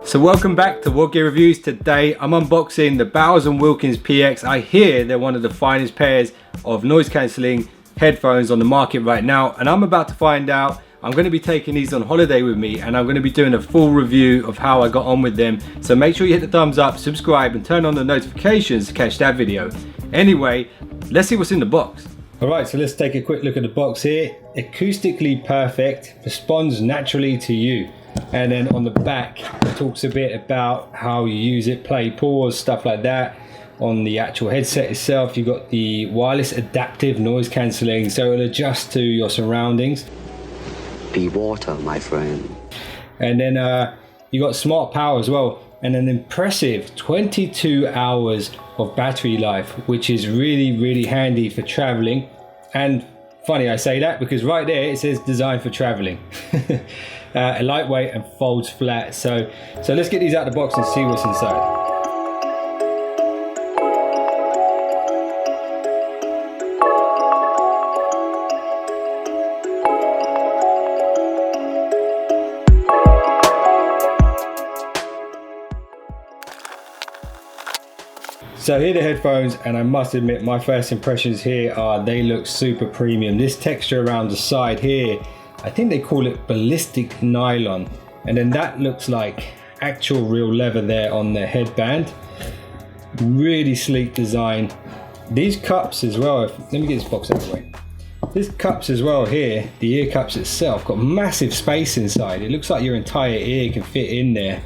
So welcome back to What Gear Reviews. Today I'm unboxing the Bowers Wilkins PX. I hear they're one of the finest pairs of noise cancelling headphones on the market right now, and I'm about to find out. I'm going to be taking these on holiday with me, and I'm going to be doing a full review of how I got on with them. So make sure you hit the thumbs up, subscribe and turn on the notifications to catch that video. Anyway, let's see what's in the box. Alright, so let's take a quick look at the box here. Acoustically perfect, responds naturally to you. And then on the back it talks a bit about how you use it, play, pause, stuff like that. On the actual headset itself, you've got the wireless adaptive noise cancelling, so it'll adjust to your surroundings. Be water, my friend. And then you got smart power as well, and an impressive 22 hours of battery life, which is really handy for traveling. And funny I say that because right there it says designed for traveling. Lightweight and folds flat. So let's get these out of the box and see what's inside. So here are the headphones, and I must admit my first impressions here are they look super premium. This texture around the side here, I think they call it ballistic nylon, and then that looks like actual real leather there on the headband. Really sleek design. These cups as well, let me get this box out of the way. These cups as well here, the ear cups itself, got massive space inside. It looks like your entire ear can fit in there.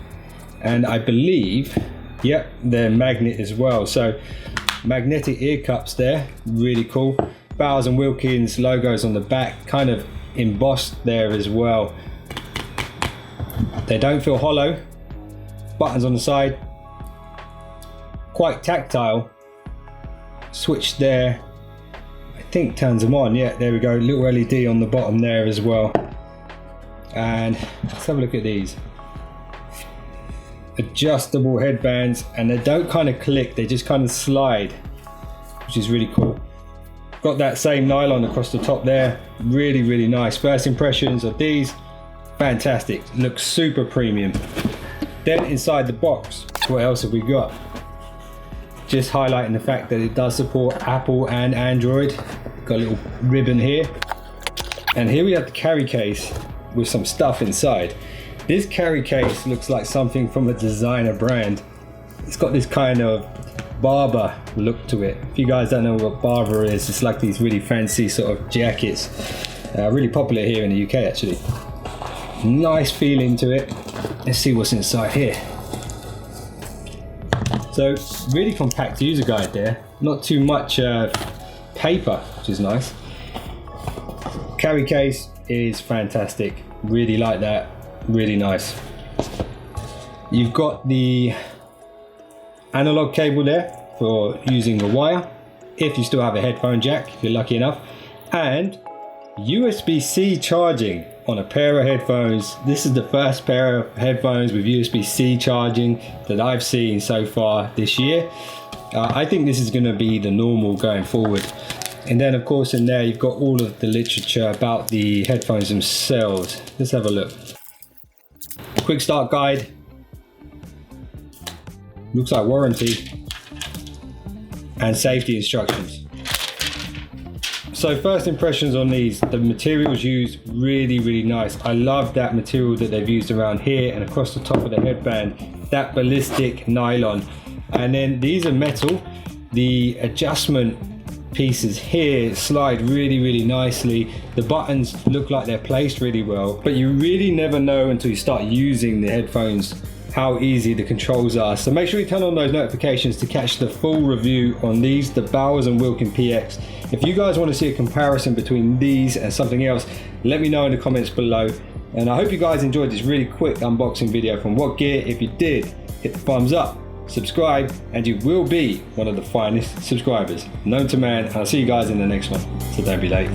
And I believe, yep, they're magnet as well. So magnetic ear cups there, really cool. Bowers and Wilkins logos on the back, kind of embossed there as well. They don't feel hollow. Buttons on the side, quite tactile. Switch there, I think turns them on. Yeah, there we go, little LED on the bottom there as well. And let's have a look at these. Adjustable headbands, and they don't kind of click, they just kind of slide, which is really cool. Got that same nylon across the top there, really nice. First impressions of these, fantastic, looks super premium. Then inside the box, what else have we got? Just highlighting the fact that it does support Apple and Android. Got a little ribbon here, and here we have the carry case with some stuff inside. This carry case looks like something from a designer brand. It's got this kind of Barber look to it. If you guys don't know what Barber is, it's like these really fancy sort of jackets. Really popular here in the UK actually. Nice feeling to it. Let's see what's inside here. So really compact user guide there. Not too much paper, which is nice. Carry case is fantastic. Really like that. Really nice. You've got the analog cable there for using the wire, if you still have a headphone jack, if you're lucky enough, and USB-C charging on a pair of headphones. This is the first pair of headphones with USB-C charging that I've seen so far this year. I think this is going to be the normal going forward. And then of course in there you've got all of the literature about the headphones themselves. Let's have a look. Quick start guide, looks like warranty, and safety instructions. So first impressions on these, the materials used, really nice. I love that material that they've used around here and across the top of the headband, that ballistic nylon. And then these are metal. The adjustment pieces here slide really nicely. The buttons look like they're placed really well, but you really never know until you start using the headphones how easy the controls are. So make sure you turn on those notifications to catch the full review on these, the Bowers Wilkins PX. If you guys want to see a comparison between these and something else, let me know in the comments below. And I hope you guys enjoyed this really quick unboxing video from What Gear. If you did, hit the thumbs up, subscribe, and you will be one of the finest subscribers known to man. I'll see you guys in the next one, so don't be late.